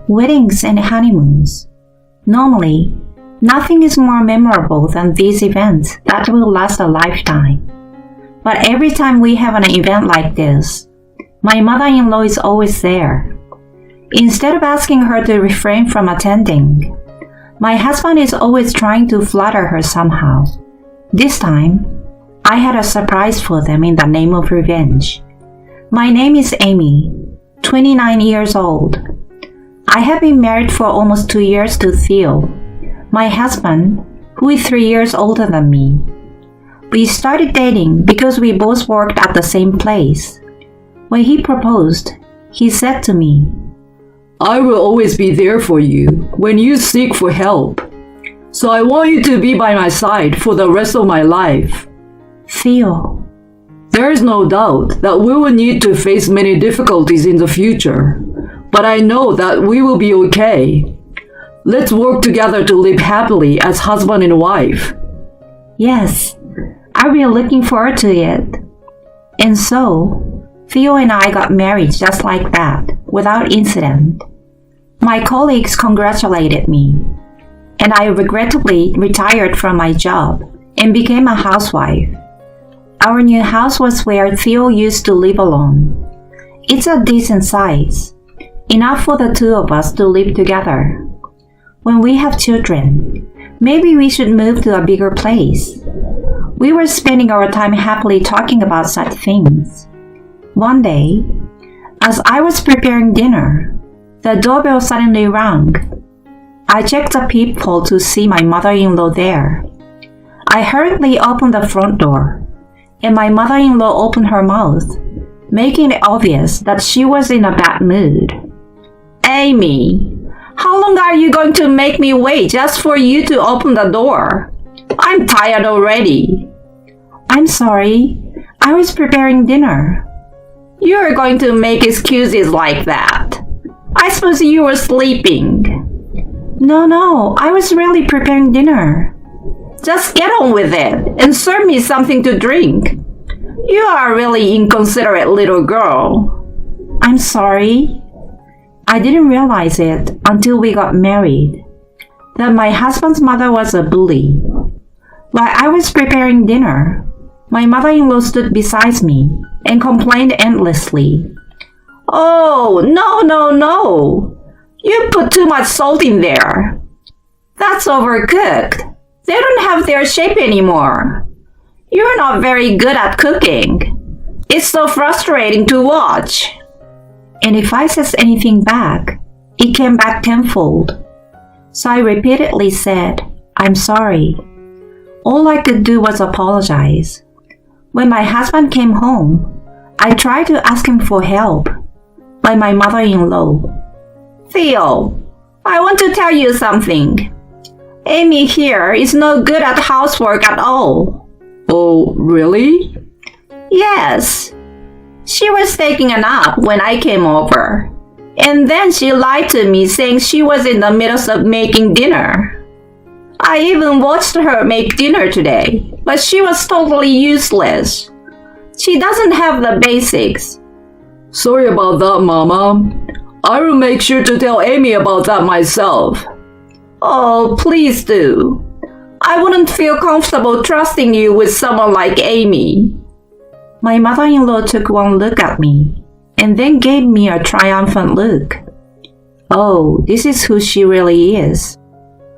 Weddings and honeymoons. Normally, nothing is more memorable than these events that will last a lifetime. But every time we have an event like this, my mother-in-law is always there. Instead of asking her to refrain from attending, my husband is always trying to flatter her somehow. This time, I had a surprise for them in the name of revenge. My name is Amy, 29 years old. I have been married for almost 2 years to Theo, my husband, who is 3 years older than me. We started dating because we both worked at the same place. When he proposed, he said to me, "I will always be there for you when you seek for help. So I want you to be by my side for the rest of my life." Theo, There is no doubt that we will need to face many difficulties in the future, but I know that we will be okay. Let's work together to live happily as husband and wife. yes, I'll be looking forward to it. And so, Theo and I got married just like that, without incident. My colleagues congratulated me, and I regrettably retired from my job and became a housewife. Our new house was where Theo used to live alone. It's a decent size, enough for the two of us to live together. When we have children, maybe we should move to a bigger place. We were spending our time happily talking about such things. One day, as I was preparing dinner, the doorbell suddenly rang. I checked the peephole to see my mother-in-law there. I hurriedly opened the front door, and my mother-in-law opened her mouth, making it obvious that she was in a bad mood. "Amy, how long are you going to make me wait just for you to open the door? I'm tired already." "I'm sorry. I was preparing dinner." "You're going to make excuses like that. I suppose you were sleeping." No, I was really preparing dinner." "Just get on with it and serve me something to drink. You are a really inconsiderate little girl." "I'm sorry. I didn't realize it until we got married, that my husband's mother was a bully. While I was preparing dinner, my mother-in-law stood beside me and complained endlessly. "Oh, no. You put too much salt in there. That's overcooked. They don't have their shape anymore. You're not very good at cooking. It's so frustrating to watch." And if I said anything back, it came back tenfold. So I repeatedly said, "I'm sorry." All I could do was apologize. When my husband came home, I tried to ask him for help, but my mother-in-law, "Theo, I want to tell you something. Amy here is no good at housework at all." "Oh, really?" "Yes. She was taking a nap when I came over, and then she lied to me saying she was in the middle of making dinner. I even watched her make dinner today, but she was totally useless. She doesn't have the basics." "Sorry about that, Mama. I will make sure to tell Amy about that myself." "Oh, please do. I wouldn't feel comfortable trusting you with someone like Amy." My mother-in-law took one look at me and then gave me a triumphant look. Oh, this is who she really is.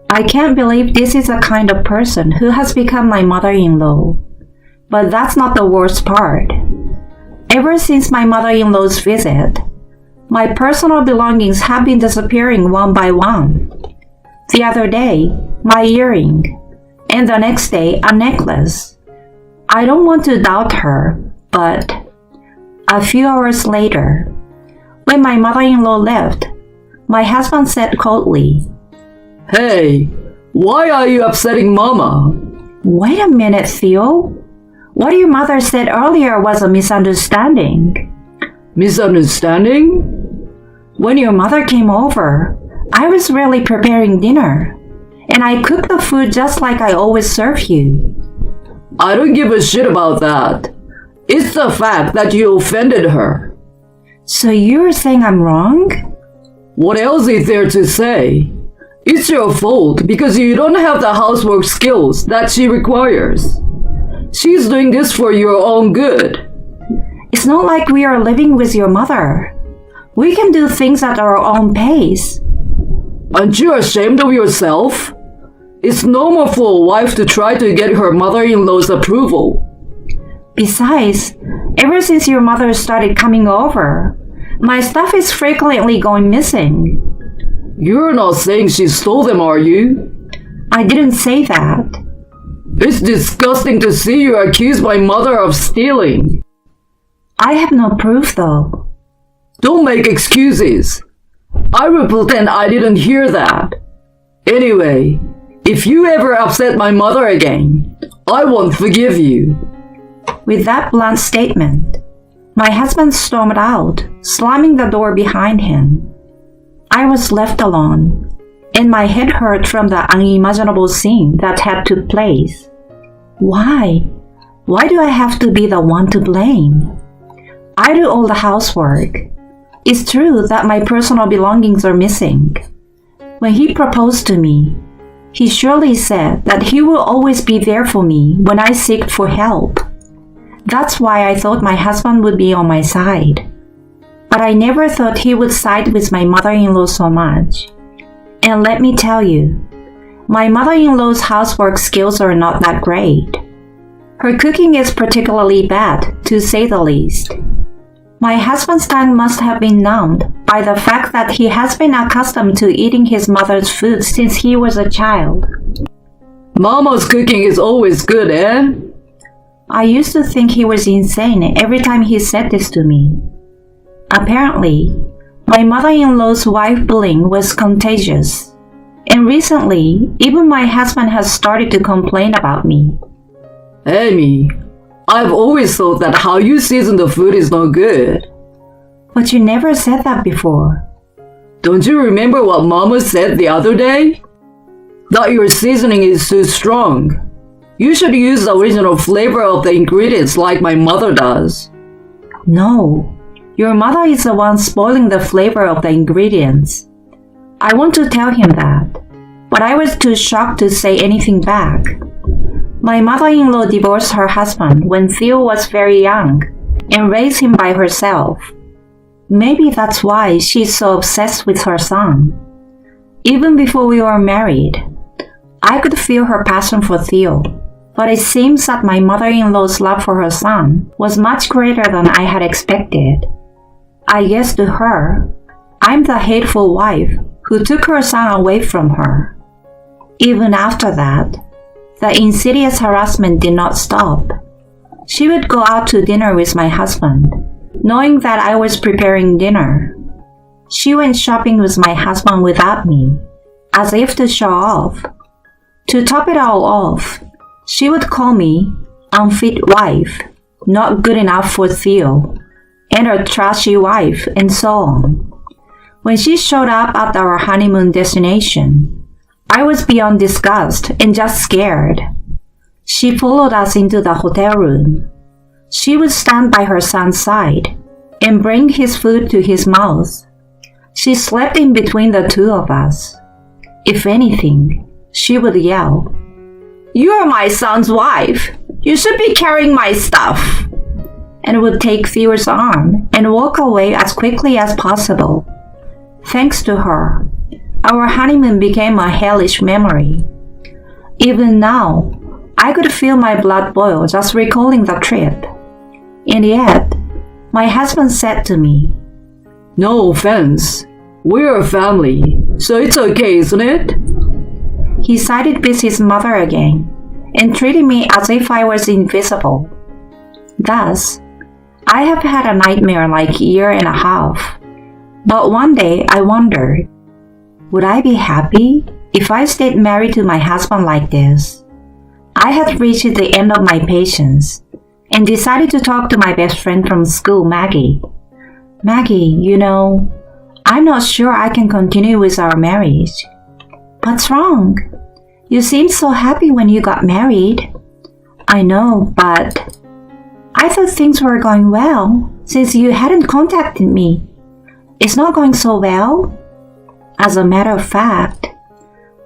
I can't believe this is the kind of person who has become my mother-in-law. But that's not the worst part. Ever since my mother-in-law's visit, my personal belongings have been disappearing one by one. The other day, my earring, and the next day, a necklace. I don't want to doubt her, but a few hours later, when my mother-in-law left, my husband said coldly, "Hey, why are you upsetting Mama?" "Wait a minute, Theo. What your mother said earlier was a misunderstanding." "Misunderstanding?" "When your mother came over, I was really preparing dinner, and I cooked the food just like I always serve you." "I don't give a shit about that. It's the fact that you offended her." "So you're saying I'm wrong?" What else is there to say? It's your fault because you don't have the housework skills that she requires. She's doing this for your own good. It's not like we are living with your mother. We can do things at our own pace. Aren't you ashamed of yourself? It's normal for a wife to try to get her mother-in-law's approval. Besides, ever since your mother started coming over, my stuff is frequently going missing. You're not saying she stole them, are you? I didn't say that. It's disgusting to see you accuse my mother of stealing. I have no proof, though. Don't make excuses. I will pretend I didn't hear that. Anyway, if you ever upset my mother again, I won't forgive you. With that blunt statement, my husband stormed out, slamming the door behind him. I was left alone, and my head hurt from the unimaginable scene that had took place. Why? Why do I have to be the one to blame? I do all the housework. It's true that my personal belongings are missing. When he proposed to me, he surely said that he will always be there for me when I seek for help. That's why I thought my husband would be on my side. But I never thought he would side with my mother-in-law so much. And let me tell you, my mother-in-law's housework skills are not that great. Her cooking is particularly bad, to say the least. My husband's tongue must have been numbed by the fact that he has been accustomed to eating his mother's food since he was a child. Mama's cooking is always good, eh? I used to think he was insane every time he said this to me. Apparently, my mother-in-law's wife bullying was contagious, and recently, even my husband has started to complain about me. Amy, I've always thought that how you season the food is no good. But you never said that before. Don't you remember what Mama said the other day? That your seasoning is too strong. You should use the original flavor of the ingredients like my mother does. No, your mother is the one spoiling the flavor of the ingredients. I want to tell him that, but I was too shocked to say anything back. My mother-in-law divorced her husband when Theo was very young and raised him by herself. Maybe that's why she's so obsessed with her son. Even before we were married, I could feel her passion for Theo, but it seems that my mother-in-law's love for her son was much greater than I had expected. I guess to her, I'm the hateful wife who took her son away from her. Even after that, the insidious harassment did not stop. She would go out to dinner with my husband, knowing that I was preparing dinner. She went shopping with my husband without me, as if to show off. To top it all off, she would call me unfit wife, not good enough for Theo, and a trashy wife, and so on. When she showed up at our honeymoon destination, I was beyond disgust and just scared. She followed us into the hotel room. She would stand by her son's side and bring his food to his mouth. She slept in between the two of us. If anything, she would yell, "You're my son's wife. You should be carrying my stuff," and would take Theo's arm and walk away as quickly as possible. Thanks to her, our honeymoon became a hellish memory. Even now, I could feel my blood boil just recalling the trip. And yet, my husband said to me, "No offense. We're a family, so it's okay, isn't it?" He sided with his mother again and treated me as if I was invisible. Thus, I have had a nightmare like a year and a half. But one day I wondered, would I be happy if I stayed married to my husband like this? I had reached the end of my patience and decided to talk to my best friend from school, Maggie. "Maggie, I'm not sure I can continue with our marriage." "What's wrong? You seemed so happy when you got married." "I know, but I thought things were going well since you hadn't contacted me. It's not going so well?" As a matter of fact,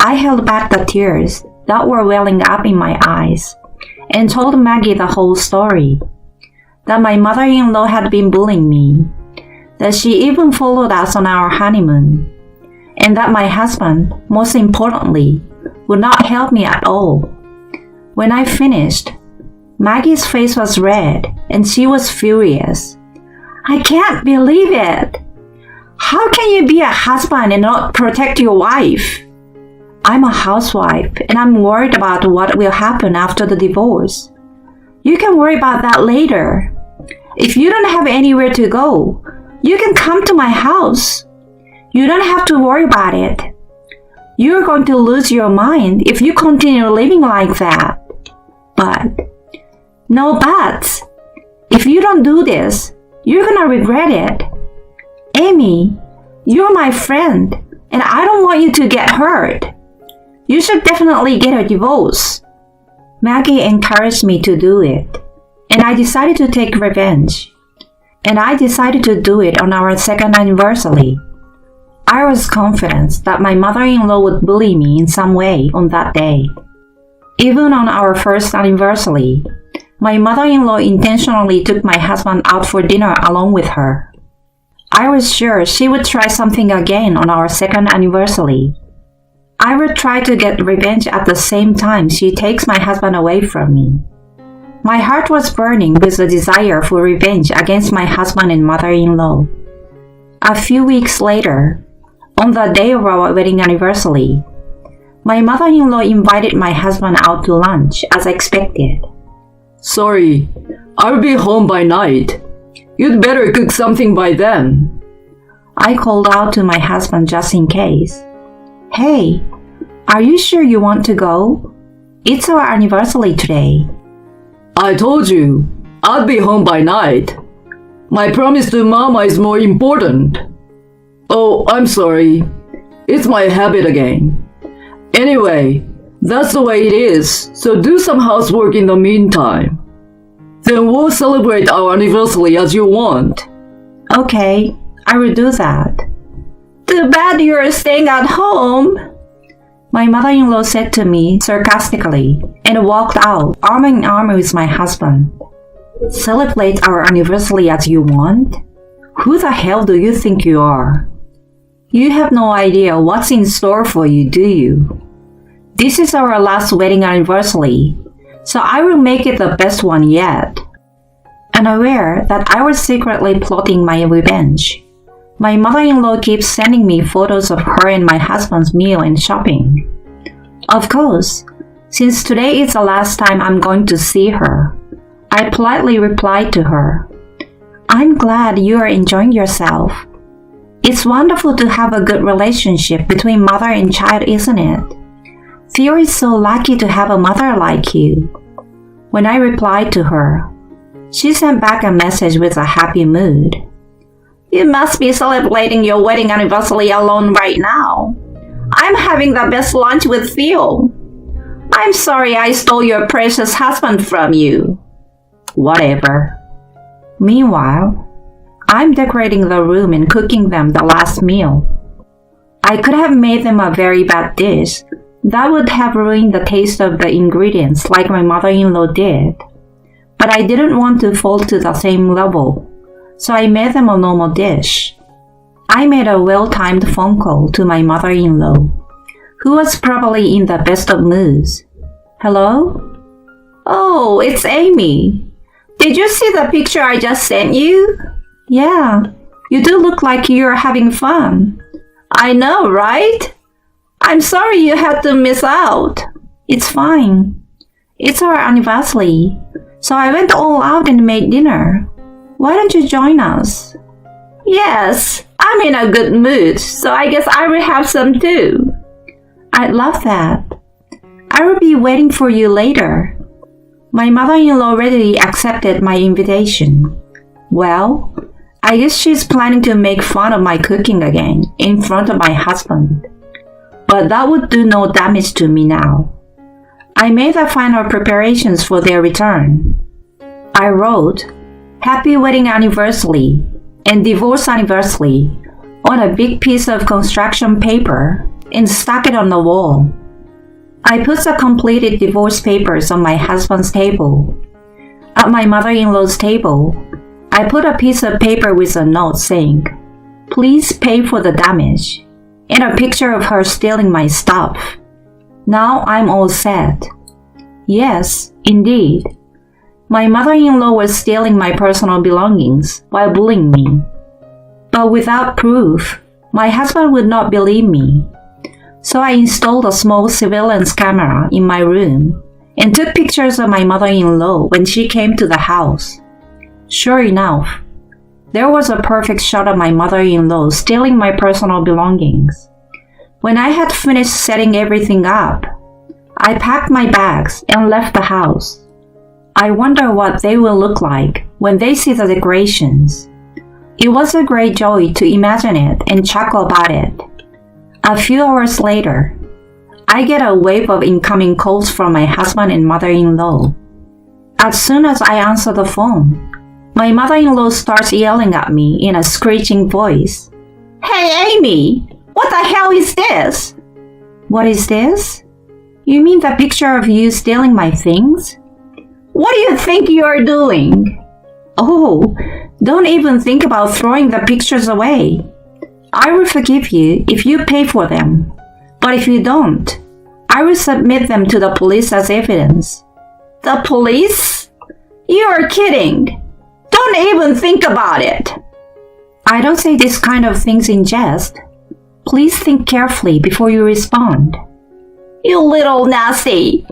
I held back the tears that were welling up in my eyes and told Maggie the whole story. That my mother-in-law had been bullying me, that she even followed us on our honeymoon, and that my husband, most importantly, would not help me at all. When I finished, Maggie's face was red and she was furious. I can't believe it! How can you be a husband and not protect your wife? I'm a housewife and I'm worried about what will happen after the divorce. You can worry about that later. If you don't have anywhere to go, you can come to my house. You don't have to worry about it. You're going to lose your mind if you continue living like that. But, no buts. If you don't do this, you're gonna regret it. Amy, you're my friend, and I don't want you to get hurt. You should definitely get a divorce. Maggie encouraged me to do it, and I decided to take revenge. And I decided to do it on our second anniversary. I was confident that my mother-in-law would bully me in some way on that day. Even on our first anniversary, my mother-in-law intentionally took my husband out for dinner along with her. I was sure she would try something again on our second anniversary. I would try to get revenge at the same time she takes my husband away from me. My heart was burning with the desire for revenge against my husband and mother-in-law. A few weeks later, on the day of our wedding anniversary, my mother-in-law invited my husband out to lunch as expected. Sorry, I'll be home by night. You'd better cook something by then. I called out to my husband just in case. Hey, are you sure you want to go? It's our anniversary today. I told you, I'd be home by night. My promise to Mama is more important. Oh, I'm sorry. It's my habit again. Anyway, that's the way it is, so do some housework in the meantime. Then we'll celebrate our anniversary as you want. Okay, I will do that. Too bad you're staying at home, my mother-in-law said to me sarcastically and walked out arm in arm with my husband. Celebrate our anniversary as you want? Who the hell do you think you are? You have no idea what's in store for you, do you? This is our last wedding anniversary, so I will make it the best one yet. Unaware that I was secretly plotting my revenge, my mother-in-law keeps sending me photos of her and my husband's meal and shopping. Of course, since today is the last time I'm going to see her, I politely replied to her, I'm glad you are enjoying yourself. It's wonderful to have a good relationship between mother and child, isn't it? Theo is so lucky to have a mother like you. When I replied to her, she sent back a message with a happy mood. You must be celebrating your wedding anniversary alone right now. I'm having the best lunch with Theo. I'm sorry I stole your precious husband from you. Whatever. Meanwhile, I'm decorating the room and cooking them the last meal. I could have made them a very bad dish that would have ruined the taste of the ingredients like my mother-in-law did. But I didn't want to fall to the same level, so I made them a normal dish. I made a well-timed phone call to my mother-in-law, who was probably in the best of moods. Hello? Oh, it's Amy. Did you see the picture I just sent you? Yeah, you do look like you're having fun. I know, right? I'm sorry you had to miss out. It's fine. It's our anniversary, so I went all out and made dinner. Why don't you join us? Yes, I'm in a good mood, so I guess I will have some too. I'd love that. I will be waiting for you later. My mother-in-law readily accepted my invitation. Well, I guess she's planning to make fun of my cooking again in front of my husband. But that would do no damage to me now. I made the final preparations for their return. I wrote, Happy Wedding Anniversary and Divorce Anniversary on a big piece of construction paper and stuck it on the wall. I put the completed divorce papers on my husband's table. At my mother-in-law's table, I put a piece of paper with a note saying, "Please pay for the damage," and a picture of her stealing my stuff. Now I'm all set. Yes, indeed. My mother-in-law was stealing my personal belongings while bullying me. But without proof, my husband would not believe me. So I installed a small surveillance camera in my room and took pictures of my mother-in-law when she came to the house. Sure enough, there was a perfect shot of my mother-in-law stealing my personal belongings. When I had finished setting everything up, I packed my bags and left the house. I wonder what they will look like when they see the decorations. It was a great joy to imagine it and chuckle about it. A few hours later, I get a wave of incoming calls from my husband and mother-in-law. As soon as I answer the phone, my mother-in-law starts yelling at me in a screeching voice. "Hey, Amy! What the hell is this?" "What is this? You mean the picture of you stealing my things?" "What do you think you are doing?" "Oh, don't even think about throwing the pictures away. I will forgive you if you pay for them. But if you don't, I will submit them to the police as evidence." "The police? You are kidding. Don't even think about it." "I don't say this kind of things in jest. Please think carefully before you respond." "You little nasty."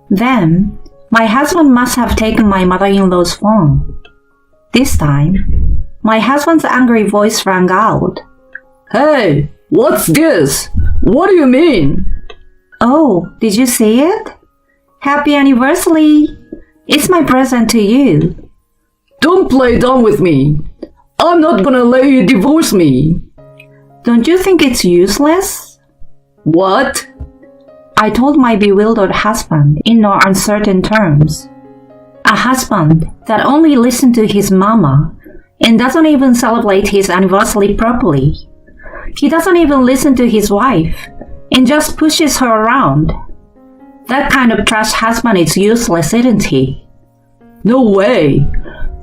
Then, my husband must have taken my mother-in-law's phone. This time, my husband's angry voice rang out. Hey, what's this? What do you mean? "Oh, did you see it? Happy anniversary! It's my present to you." Don't play dumb with me. I'm not gonna let you divorce me. "Don't you think it's useless?" What? I told my bewildered husband in no uncertain terms. A husband that only listened to his mama and doesn't even celebrate his anniversary properly. He doesn't even listen to his wife and just pushes her around. That kind of trash husband is useless, isn't he? No way.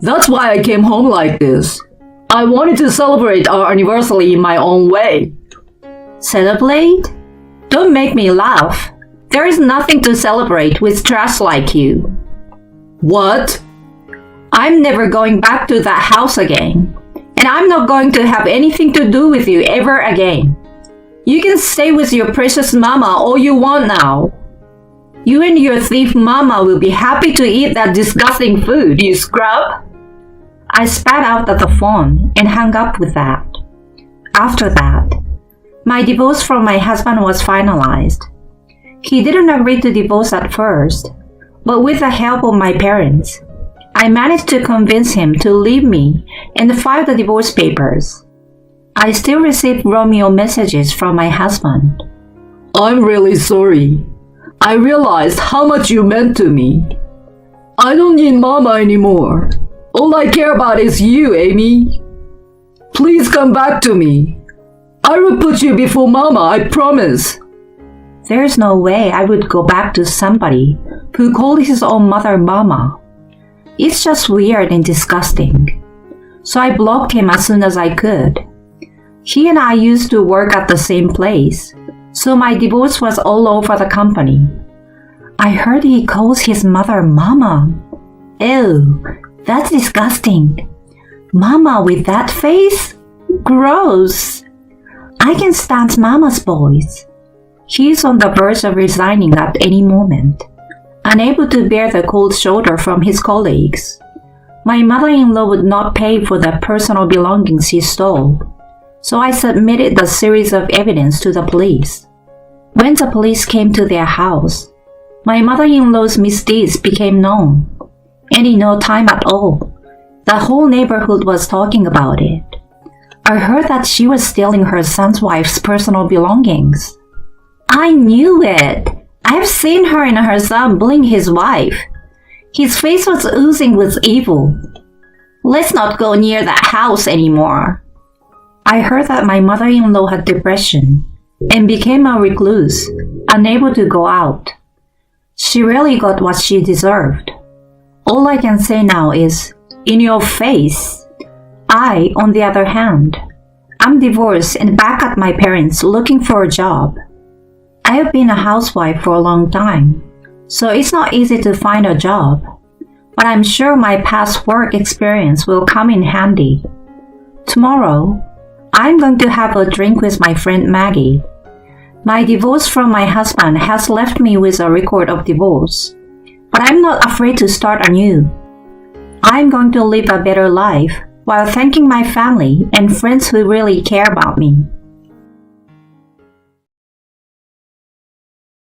That's why I came home like this. I wanted to celebrate our anniversary in my own way. Celebrate? Don't make me laugh. There is nothing to celebrate with trash like you. What? I'm never going back to that house again. And I'm not going to have anything to do with you ever again. You can stay with your precious mama all you want now. You and your thief mama will be happy to eat that disgusting food, you scrub. I spat out at the phone and hung up with that. After that, my divorce from my husband was finalized. He didn't agree to divorce at first, but with the help of my parents, I managed to convince him to leave me and file the divorce papers. I still receive Romeo messages from my husband. I'm really sorry. I realized how much you meant to me. I don't need mama anymore. All I care about is you, Amy. Please come back to me. I will put you before mama, I promise. There's no way I would go back to somebody who called his own mother mama. It's just weird and disgusting. So I blocked him as soon as I could. He and I used to work at the same place, so my divorce was all over the company. I heard he calls his mother mama. Ew, that's disgusting. Mama with that face? Gross. I can stand mama's boys. He's on the verge of resigning at any moment, unable to bear the cold shoulder from his colleagues. My mother-in-law would not pay for the personal belongings he stole, so I submitted the series of evidence to the police. When the police came to their house, my mother-in-law's misdeeds became known, and in no time at all, the whole neighborhood was talking about it. I heard that she was stealing her son's wife's personal belongings. I knew it. I've seen her and her son bullying his wife. His face was oozing with evil. Let's not go near that house anymore. I heard that my mother-in-law had depression and became a recluse, unable to go out. She really got what she deserved. All I can say now is, in your face. I, on the other hand, I'm divorced and back at my parents looking for a job. I have been a housewife for a long time, so it's not easy to find a job. But I'm sure my past work experience will come in handy. Tomorrow, I'm going to have a drink with my friend Maggie. My divorce from my husband has left me with a record of divorce, but I'm not afraid to start anew. I'm going to live a better life while thanking my family and friends who really care about me.